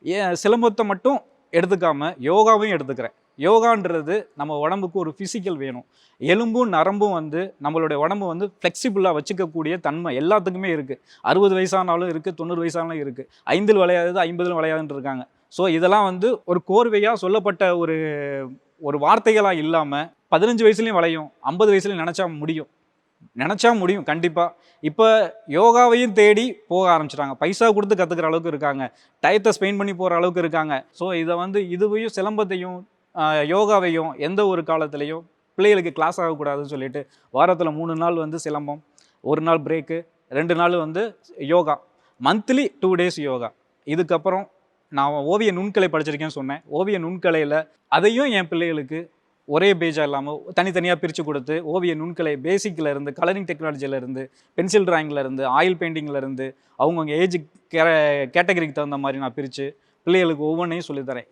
ஏன் சிலம்பத்தை மட்டும் எடுத்துக்காம யோகாவையும் எடுத்துக்கிறேன். யோகான்றது நம்ம உடம்புக்கு ஒரு ஃபிசிக்கல் வேணும். எலும்பும் நரம்பும் வந்து நம்மளுடைய உடம்பு வந்து ஃப்ளெக்சிபிளாக வச்சுக்கக்கூடிய தன்மை எல்லாத்துக்குமே இருக்குது. 60 வயசானாலும் இருக்குது, 90 வயசானாலும் இருக்குது. 5ல் வளையாதது 50லும் வளையாதுன்னு இருக்காங்க. ஸோ இதெல்லாம் வந்து ஒரு கோர்வையாக சொல்லப்பட்ட ஒரு ஒரு வார்த்தைகளாக இல்லாமல் 15 வயசுலையும் வளையும், 50 வயசுலையும் நினச்சா முடியும் கண்டிப்பாக. இப்போ யோகாவையும் தேடி போக ஆரம்பிச்சிட்டாங்க. பைசா கொடுத்து கற்றுக்கிற அளவுக்கு இருக்காங்க, டயத்தை ஸ்பெண்ட் பண்ணி போகிற அளவுக்கு இருக்காங்க. ஸோ இதை வந்து இதுவையும் சிலம்பத்தையும் யோகாவையும் எந்த ஒரு காலத்துலேயும் பிள்ளைகளுக்கு கிளாஸ் ஆகக்கூடாதுன்னு சொல்லிட்டு வாரத்தில் 3 நாள் வந்து சிலம்பம், 1 நாள் பிரேக்கு, 2 நாள் வந்து யோகா, மந்த்லி 2 டேஸ் யோகா. இதுக்கப்புறம் நான் ஓவிய நுண்கலை படிச்சிருக்கேன்னு சொன்னேன். ஓவிய நுண்கலையில் அதையும் என் பிள்ளைகளுக்கு ஒரே பேஜாக இல்லாமல் தனித்தனியாக பிரித்து கொடுத்து ஓவிய நுண்கலை பேசிக்கில் இருந்து, கலரிங் டெக்னாலஜியிலேருந்து, பென்சில் ட்ராயிங்லேருந்து, ஆயில் பெயிண்டிங்லேருந்து அவங்கவுங்க ஏஜ் கேட்டகரிக்கு தகுந்த மாதிரி நான் பிரித்து பிள்ளைகளுக்கு ஒவ்வொன்றையும் சொல்லித்தரேன்.